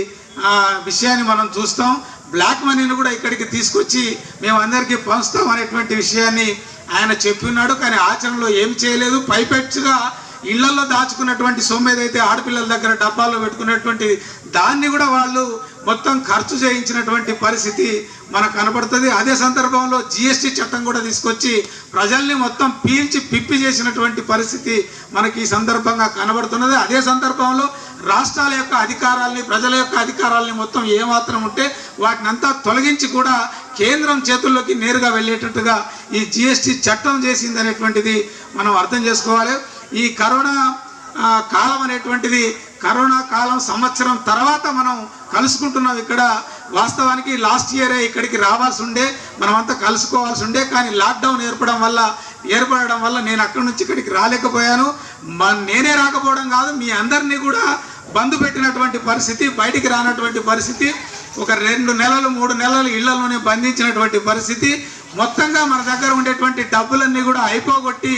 విషయాన్ని మనం చూస్తాం. బ్లాక్ మనీని కూడా ఇక్కడికి తీసుకొచ్చి మేము అందరికీ పంచుతాం అనేటువంటి విషయాన్ని ఆయన చెప్పినాడు. కానీ ఆచరణలో ఏం చేయలేదు. పైపెచ్చుగా ఇళ్లలో దాచుకున్నటువంటి సొమ్ము ఏదైతే ఆడపిల్లల దగ్గర డబ్బాల్లో పెట్టుకున్నటువంటి దాన్ని కూడా వాళ్ళు మొత్తం ఖర్చు చేయించినటువంటి పరిస్థితి మనకు కనబడుతుంది. అదే సందర్భంలో జిఎస్టీ చట్టం కూడా తీసుకొచ్చి ప్రజల్ని మొత్తం పీల్చి పిప్పి చేసినటువంటి పరిస్థితి మనకి ఈ సందర్భంగా కనబడుతున్నది. అదే సందర్భంలో రాష్ట్రాల యొక్క అధికారాల్ని, ప్రజల యొక్క అధికారాల్ని మొత్తం ఏమాత్రం ఉంటే వాటిని అంతా తొలగించి కూడా కేంద్రం చేతుల్లోకి నేరుగా వెళ్ళేటట్టుగా ఈ జిఎస్టీ చట్టం చేసింది అనేటువంటిది మనం అర్థం చేసుకోవాలి. ఈ కరోనా కాలం అనేటువంటిది, కరోనా కాలం సంవత్సరం తర్వాత మనం కలుసుకుంటున్నాం. ఇక్కడ వాస్తవానికి లాస్ట్ ఇయరే ఇక్కడికి రావాల్సి ఉండే, మనమంతా కలుసుకోవాల్సి ఉండే. కానీ లాక్డౌన్ ఏర్పడడం వల్ల నేను అక్కడి నుంచి ఇక్కడికి రాలేకపోయాను. నేనే రాకపోవడం కాదు, మీ అందరినీ కూడా బంధు పెట్టినటువంటి పరిస్థితి, బయటికి రానటువంటి పరిస్థితి, ఒక 2 నెలలు 3 నెలలు ఇళ్లలోనే బంధించినటువంటి పరిస్థితి. మొత్తంగా మన దగ్గర ఉండేటువంటి డబ్బులన్నీ కూడా అయిపోగొట్టి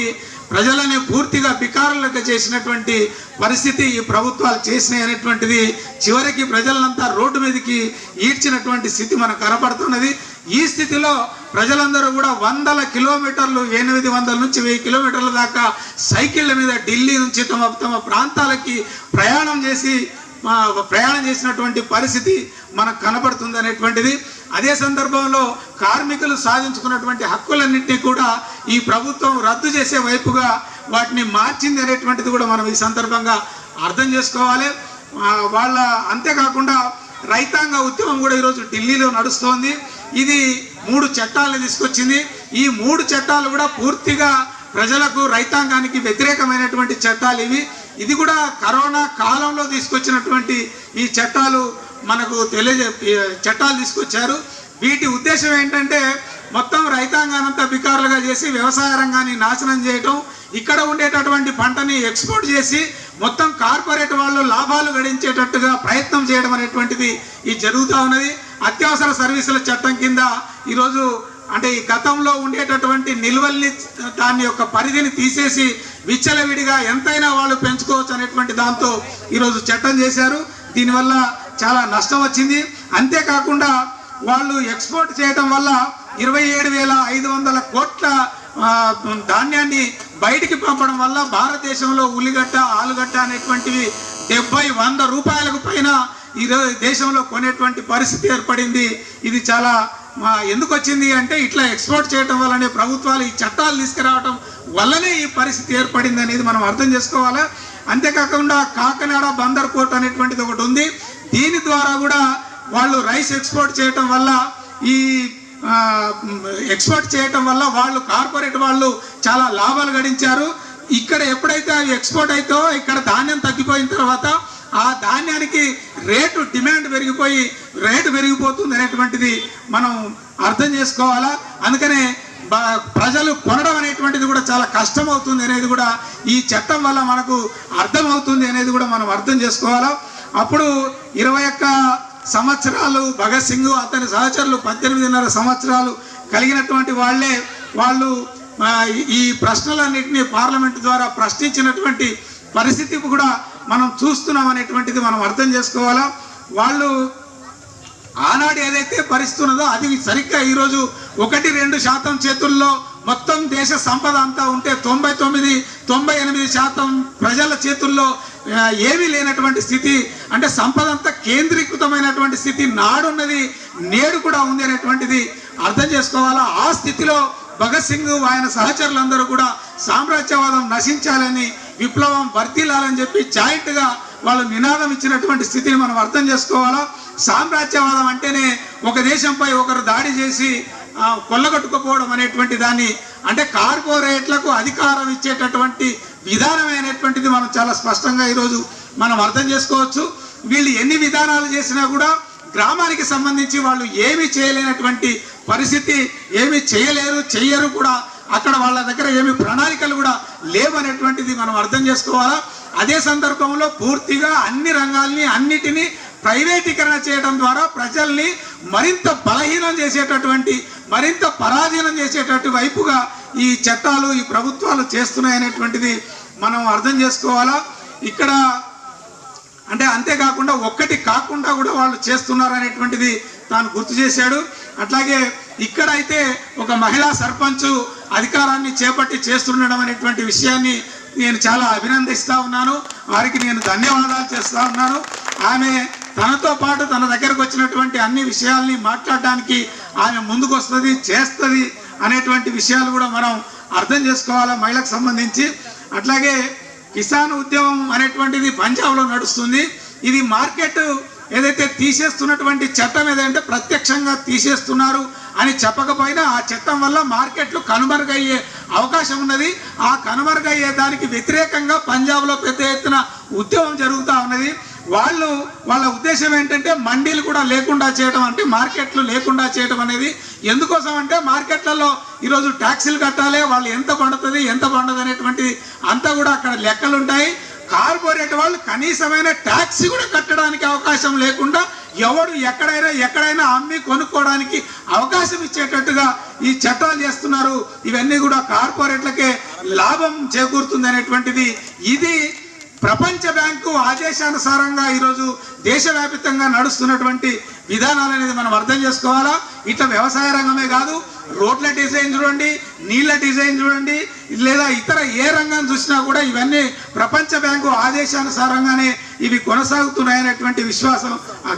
ప్రజలని పూర్తిగా బికారులకు చేసినటువంటి పరిస్థితి ఈ ప్రభుత్వాలు చేసినాయి అనేటువంటిది చివరికి ప్రజలంతా రోడ్డు మీదకి ఈడ్చినటువంటి స్థితి మనకు కనపడుతున్నది. ఈ స్థితిలో ప్రజలందరూ కూడా 100 కిలోమీటర్లు, 800 నుంచి 1000 కిలోమీటర్ల దాకా సైకిళ్ళ మీద ఢిల్లీ నుంచి తమ ప్రాంతాలకి ప్రయాణం చేసినటువంటి పరిస్థితి మనకు కనపడుతుంది అనేటువంటిది. అదే సందర్భంలో కార్మికులు సాధించుకున్నటువంటి హక్కులన్నింటినీ కూడా ఈ ప్రభుత్వం రద్దు చేసే వైపుగా వాటిని మార్చింది అనేటువంటిది కూడా మనం ఈ సందర్భంగా అర్థం చేసుకోవాలి. అంతేకాకుండా రైతాంగ ఉద్యమం కూడా ఈరోజు ఢిల్లీలో నడుస్తోంది. ఇది 3 చట్టాలను తీసుకొచ్చింది. ఈ 3 చట్టాలు కూడా పూర్తిగా ప్రజలకు, రైతాంగానికి వ్యతిరేకమైనటువంటి చట్టాలు ఇవి. ఇది కూడా కరోనా కాలంలో తీసుకొచ్చినటువంటి ఈ చట్టాలు మనకు చట్టాలు తీసుకొచ్చారు. వీటి ఉద్దేశం ఏంటంటే మొత్తం రైతాంగానంతా బికారులుగా చేసి వ్యవసాయ రంగాన్ని నాశనం చేయటం, ఇక్కడ ఉండేటటువంటి పంటని ఎక్స్పోర్ట్ చేసి మొత్తం కార్పొరేట్ వాళ్ళు లాభాలు గడించేటట్టుగా ప్రయత్నం చేయడం అనేటువంటిది ఈ జరుగుతూ ఉన్నది. అత్యవసర సర్వీసుల చట్టం కింద ఈరోజు అంటే ఈ గతంలో ఉండేటటువంటి నిల్వల్ని దాని యొక్క పరిధిని తీసేసి విచ్చలవిడిగా ఎంతైనా వాళ్ళు పెంచుకోవచ్చు అనేటువంటి దాంతో ఈరోజు చట్టం చేశారు. దీనివల్ల చాలా నష్టం వచ్చింది. అంతేకాకుండా వాళ్ళు ఎక్స్పోర్ట్ చేయడం వల్ల 27,500 కోట్ల ధాన్యాన్ని బయటికి పంపడం వల్ల భారతదేశంలో ఉల్లిగడ్డ ఆలుగడ్డ అనేటువంటివి 70-100 రూపాయలకు పైన ఈరోజు దేశంలో కొనేటువంటి పరిస్థితి ఏర్పడింది. ఇది చాలా ఎందుకు వచ్చింది అంటే ఇట్లా ఎక్స్పోర్ట్ చేయడం వల్లనే ప్రభుత్వాలు ఈ చట్టాలు తీసుకురావడం వల్లనే ఈ పరిస్థితి ఏర్పడింది అనేది మనం అర్థం చేసుకోవాలా. అంతేకాకుండా కాకినాడ బందర్ పోర్ట్ అనేటువంటిది ఒకటి ఉంది. దీని ద్వారా కూడా వాళ్ళు రైస్ ఎక్స్పోర్ట్ చేయటం వల్ల ఎక్స్పోర్ట్ చేయటం వల్ల వాళ్ళు కార్పొరేట్ వాళ్ళు చాలా లాభాలు గడించారు. ఇక్కడ ఎప్పుడైతే అవి ఎక్స్పోర్ట్ అవుతాయో ఇక్కడ ధాన్యం తగ్గిపోయిన తర్వాత ఆ ధాన్యానికి డిమాండ్ పెరిగిపోయి రేటు పెరిగిపోతుంది అనేటువంటిది మనం అర్థం చేసుకోవాలా. అందుకనే ప్రజలు కొనడం అనేటువంటిది కూడా చాలా కష్టం అవుతుంది అనేది కూడా ఈ చట్టం వల్ల మనకు అర్థమవుతుంది అనేది కూడా మనం అర్థం చేసుకోవాలా. అప్పుడు 21 సంవత్సరాలు భగత్ సింగ్ అతని సహచరులు 18.5 సంవత్సరాలు కలిగినటువంటి వాళ్ళు ఈ ప్రశ్నలన్నింటినీ పార్లమెంట్ ద్వారా ప్రశ్నించినటువంటి పరిస్థితి కూడా మనం చూస్తున్నాం అనేటువంటిది మనం అర్థం చేసుకోవాలా. వాళ్ళు ఆనాడు ఏదైతే పరిస్థితి ఉన్నదో అది సరిగ్గా ఈరోజు 1-2% చేతుల్లో మొత్తం దేశ సంపద అంతా ఉంటే 99-98% ప్రజల చేతుల్లో ఏమీ లేనటువంటి స్థితి, అంటే సంపద అంతా కేంద్రీకృతమైనటువంటి స్థితి నాడున్నది నేడు కూడా ఉంది అనేటువంటిది అర్థం చేసుకోవాలా. ఆ స్థితిలో భగత్ సింగ్ ఆయన సహచరులందరూ కూడా సామ్రాజ్యవాదం నశించాలని విప్లవం వర్ధిల్లాలని చెప్పి జాయింట్గా వాళ్ళు నినాదం ఇచ్చినటువంటి స్థితిని మనం అర్థం చేసుకోవాలా. సామ్రాజ్యవాదం అంటేనే ఒక దేశంపై ఒకరు దాడి చేసి కొల్లగొట్టుకుపోవడం అనేటువంటి దాన్ని, అంటే కార్పొరేట్లకు అధికారం ఇచ్చేటటువంటి విధానమైనటువంటిది మనం చాలా స్పష్టంగా ఈరోజు మనం అర్థం చేసుకోవచ్చు. వీళ్ళు ఎన్ని విధానాలు చేసినా కూడా గ్రామానికి సంబంధించి వాళ్ళు ఏమి చేయలేనటువంటి పరిస్థితి, ఏమి చెయ్యరు కూడా. అక్కడ వాళ్ళ దగ్గర ఏమి ప్రణాళికలు కూడా లేవనేటువంటిది మనం అర్థం చేసుకోవాలా. అదే సందర్భంలో పూర్తిగా అన్ని రంగాల్ని అన్నిటినీ ప్రైవేటీకరణ చేయడం ద్వారా ప్రజల్ని మరింత బలహీనం చేసేటటువంటి, మరింత పరాధీనం చేసేటటువంటి వైపుగా ఈ చట్టాలు ఈ ప్రభుత్వాలు చేస్తున్నాయనేటువంటిది మనం అర్థం చేసుకోవాలా. ఇక్కడ అంటే అంతేకాకుండా ఒక్కటి కాకుండా కూడా వాళ్ళు చేస్తున్నారు అనేటువంటిది తాను గుర్తు చేశాడు. అట్లాగే ఇక్కడైతే ఒక మహిళా సర్పంచ్ అధికారాన్ని చేపట్టి చేస్తుండడం అనేటువంటి విషయాన్ని నేను చాలా అభినందిస్తూ ఉన్నాను. వారికి నేను ధన్యవాదాలు చేస్తూ ఉన్నాను. ఆమె తనతో పాటు తన దగ్గరకు వచ్చినటువంటి అన్ని విషయాల్ని మాట్లాడడానికి ఆమె ముందుకు వస్తుంది, చేస్తుంది అనేటువంటి విషయాలు కూడా మనం అర్థం చేసుకోవాలా మహిళకు సంబంధించి. అట్లాగే కిసాన్ ఉద్యమం అనేటువంటిది పంజాబ్లో నడుస్తుంది. ఇది మార్కెట్ ఏదైతే తీసేస్తున్నటువంటి చట్టం ఏదంటే ప్రత్యక్షంగా తీసేస్తున్నారు అని చెప్పకపోయినా ఆ చట్టం వల్ల మార్కెట్లు కనుమరుగయ్యే అవకాశం ఉన్నది. ఆ కనుమరుగయ్యే దానికి వ్యతిరేకంగా పంజాబ్లో పెద్ద ఎత్తున ఉద్యమం జరుగుతూ ఉన్నది. వాళ్ళ ఉద్దేశం ఏంటంటే మండీలు కూడా లేకుండా చేయడం, అంటే మార్కెట్లు లేకుండా చేయడం అనేది. ఎందుకోసం అంటే మార్కెట్లలో ఈరోజు ట్యాక్సీలు కట్టాలి, వాళ్ళు ఎంత పండుతుంది ఎంత పండదు అనేటువంటి అంతా కూడా అక్కడ లెక్కలు ఉంటాయి. కార్పొరేట్ వాళ్ళు కనీసమైన ట్యాక్సీ కూడా కట్టడానికి అవకాశం లేకుండా ఎవడు ఎక్కడైనా అమ్మి కొనుక్కోవడానికి అవకాశం ఇచ్చేటట్టుగా ఈ చట్టాలు చేస్తున్నారు. ఇవన్నీ కూడా కార్పొరేట్లకే లాభం చేకూరుతుంది అనేటువంటిది. ఇది ప్రపంచ బ్యాంకు ఆదేశానుసారంగా ఈరోజు దేశవ్యాప్తంగా నడుస్తున్నటువంటి విధానాలు అనేది మనం అర్థం చేసుకోవాలా. ఇట్లా వ్యవసాయ రంగమే కాదు, రోడ్ల డిజైన్ చూడండి, నీళ్ళ డిజైన్ చూడండి, లేదా ఇతర ఏ రంగం చూసినా కూడా ఇవన్నీ ప్రపంచ బ్యాంకు ఆదేశానుసారంగానే ఇవి కొనసాగుతున్నాయనేటువంటి విశ్వాసం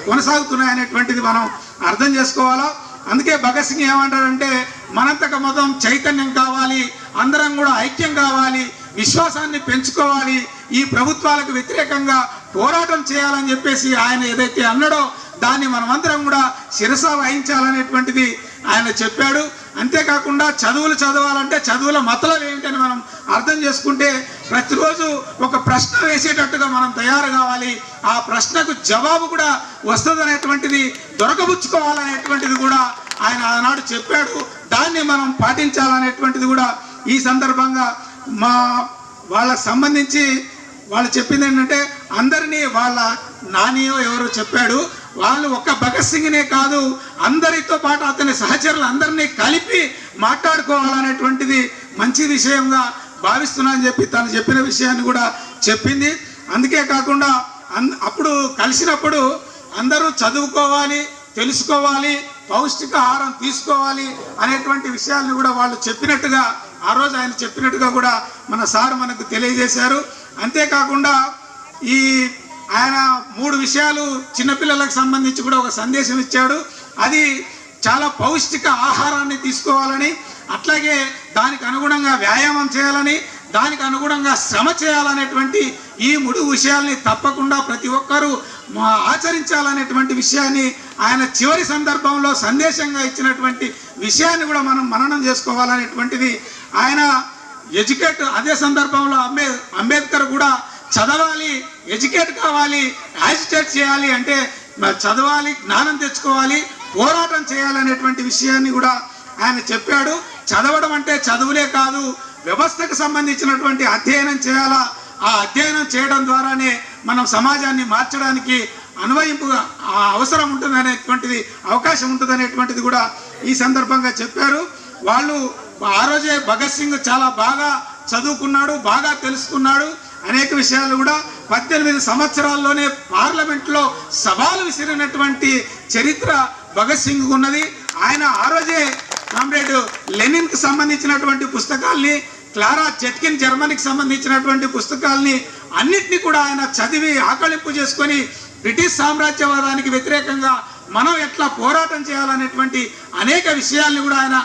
కొనసాగుతున్నాయనేటువంటిది మనం అర్థం చేసుకోవాలా. అందుకే భగత్ సింగ్ ఏమంటాడంటే మనంతక మొత్తం చైతన్యం కావాలి, అందరం కూడా ఐక్యం కావాలి, విశ్వాసాన్ని పెంచుకోవాలి, ఈ ప్రభుత్వాలకు వ్యతిరేకంగా పోరాటం చేయాలని చెప్పేసి ఆయన ఏదైతే అన్నాడో దాన్ని మనమందరం కూడా శిరస వహించాలనేటువంటిది ఆయన చెప్పాడు. అంతేకాకుండా చదువులు చదవాలంటే చదువుల మతలబ్ ఏంటని మనం అర్థం చేసుకుంటే ప్రతిరోజు ఒక ప్రశ్న వేసేటట్టుగా మనం తయారు కావాలి. ఆ ప్రశ్నకు జవాబు కూడా వస్తుందనేటువంటిది దొరకబుచ్చుకోవాలనేటువంటిది కూడా ఆయన ఆనాడు చెప్పాడు. దాన్ని మనం పాటించాలనేటువంటిది కూడా ఈ సందర్భంగా వాళ్ళకు సంబంధించి వాళ్ళు చెప్పింది ఏంటంటే అందరినీ వాళ్ళ నానియో ఎవరో చెప్పాడు, వాళ్ళు ఒక్క భగత్ సింగ్నే కాదు, అందరితో పాటు అతని సహచరులు అందరినీ కలిపి మాట్లాడుకోవాలనేటువంటిది మంచి విషయంగా భావిస్తున్నానని చెప్పి తను చెప్పిన విషయాన్ని కూడా చెప్పింది. అందుకే కాకుండా అప్పుడు కలిసినప్పుడు అందరూ చదువుకోవాలి, తెలుసుకోవాలి, పౌష్టిక ఆహారం తీసుకోవాలి అనేటువంటి విషయాలను కూడా వాళ్ళు చెప్పినట్టుగా ఆ రోజు ఆయన చెప్పినట్టుగా కూడా మన సార్ మనకు తెలియజేశారు. అంతేకాకుండా ఈ ఆయన 3 విషయాలు చిన్నపిల్లలకు సంబంధించి కూడా ఒక సందేశం ఇచ్చాడు. అది చాలా పౌష్టిక ఆహారాన్ని తీసుకోవాలని, అట్లాగే దానికి అనుగుణంగా వ్యాయామం చేయాలని, దానికి అనుగుణంగా శ్రమ చేయాలనేటువంటి ఈ 3 విషయాల్ని తప్పకుండా ప్రతి ఒక్కరూ ఆచరించాలనేటువంటి విషయాన్ని ఆయన చివరి సందర్భంలో సందేశంగా ఇచ్చినటువంటి విషయాన్ని కూడా మనం మననం చేసుకోవాలనేటువంటిది ఆయన అదే సందర్భంలో అంబేద్కర్ కూడా చదవాలి, ఎడ్యుకేట్ కావాలి, యాజిటేట్ చేయాలి, అంటే చదవాలి, జ్ఞానం తెచ్చుకోవాలి, పోరాటం చేయాలనేటువంటి విషయాన్ని కూడా ఆయన చెప్పాడు. చదవడం అంటే చదువులే కాదు, వ్యవస్థకు సంబంధించినటువంటి అధ్యయనం చేయాలా. ఆ అధ్యయనం చేయడం ద్వారానే మనం సమాజాన్ని మార్చడానికి అన్వయింపుగా అవసరం ఉంటుందనేటువంటిది, అవకాశం ఉంటుందనేటువంటిది కూడా ఈ సందర్భంగా చెప్పారు. వాళ్ళు ఆ రోజే భగత్ సింగ్ చాలా బాగా చదువుకున్నాడు, బాగా తెలుసుకున్నాడు. అనేక విషయాలు కూడా 18 సంవత్సరాల్లోనే పార్లమెంట్లో సవాలు విసిరినటువంటి చరిత్ర భగత్ సింగ్ ఉన్నది. ఆయన ఆ రోజే కామ్రేడ్ లెనిన్కి సంబంధించినటువంటి పుస్తకాల్ని, క్లారా జెట్కిన్ జర్మనీకి సంబంధించినటువంటి పుస్తకాల్ని అన్నిటినీ కూడా ఆయన చదివి ఆకళింపు చేసుకొని బ్రిటిష్ సామ్రాజ్యవాదానికి వ్యతిరేకంగా మనం ఎట్లా పోరాటం చేయాలనేటువంటి అనేక విషయాల్ని కూడా ఆయన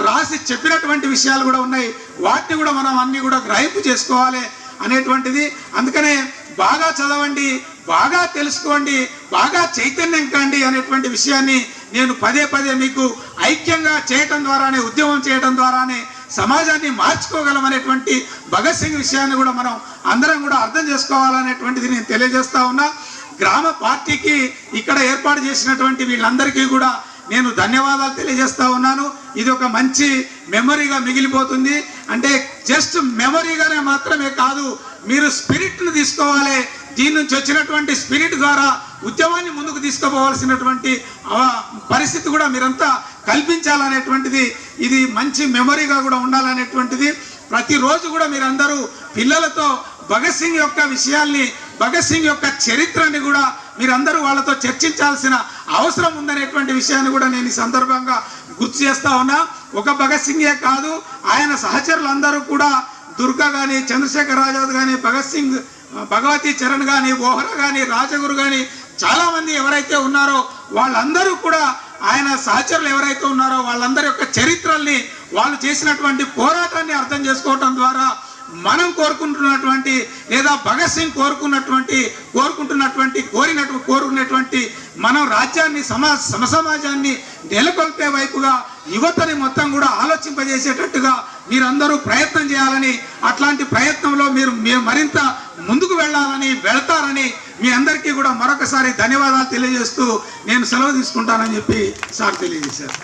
రాసి చెప్పినటువంటి విషయాలు కూడా ఉన్నాయి. వాటిని కూడా మనం అన్ని కూడా గ్రహింపు చేసుకోవాలి అనేటువంటిది. అందుకనే బాగా చదవండి, బాగా తెలుసుకోండి, బాగా చైతన్యం కండి అనేటువంటి విషయాన్ని నేను పదే మీకు ఐక్యంగా చేయటం ద్వారానే, ఉద్యమం చేయటం ద్వారానే సమాజాన్ని మార్చుకోగలం అనేటువంటి భగత్ సింగ్ విషయాన్ని కూడా మనం అందరం కూడా అర్థం చేసుకోవాలనేటువంటిది నేను తెలియజేస్తా ఉన్నా. గ్రామ పార్టీకి ఇక్కడ ఏర్పాటు చేసినటువంటి వీళ్ళందరికీ కూడా నేను ధన్యవాదాలు తెలియజేస్తా ఉన్నాను. ఇది ఒక మంచి మెమరీగా మిగిలిపోతుంది. అంటే జస్ట్ మెమరీగానే మాత్రమే కాదు, మీరు స్పిరిట్ను తీసుకోవాలి. దీని నుంచి వచ్చినటువంటి స్పిరిట్ ద్వారా ఉద్యమాన్ని ముందుకు తీసుకుపోవాల్సినటువంటి పరిస్థితి కూడా మీరంతా కల్పించాలనేటువంటిది, ఇది మంచి మెమరీగా కూడా ఉండాలనేటువంటిది. ప్రతిరోజు కూడా మీరందరూ పిల్లలతో భగత్ సింగ్ యొక్క విషయాల్ని, భగత్ సింగ్ యొక్క చరిత్రని కూడా మీరందరూ వాళ్ళతో చర్చించాల్సిన అవసరం ఉందనేటువంటి విషయాన్ని కూడా నేను ఈ సందర్భంగా గుర్తు చేస్తా ఉన్నా. ఒక భగత్ సింగే కాదు, ఆయన సహచరులందరూ కూడా దుర్గా కానీ, చంద్రశేఖర్ ఆజాద్ కానీ, భగత్ సింగ్, భగవతి చరణ్ కానీ, బోహ్రా కానీ, రాజగురు కానీ చాలామంది ఎవరైతే ఉన్నారో వాళ్ళందరూ కూడా ఆయన సహచరులు ఎవరైతే ఉన్నారో వాళ్ళందరి యొక్క చరిత్రల్ని, వాళ్ళు చేసినటువంటి పోరాటాన్ని అర్థం చేసుకోవటం ద్వారా మనం కోరుకున్నటువంటి లేదా భగత్ సింగ్ కోరుకున్నటువంటి మనం రాజ్యాన్ని, సమాజాన్ని నెలకొల్పే వైపుగా యువతని మొత్తం కూడా ఆలోచింపజేసేటట్టుగా మీరందరూ ప్రయత్నం చేయాలని, అట్లాంటి ప్రయత్నంలో మీరు మరింత ముందుకు వెళ్తారని మీ అందరికీ కూడా మరొకసారి ధన్యవాదాలు తెలియజేస్తూ నేను సెలవు తీసుకుంటానని చెప్పి సార్ తెలియజేశారు.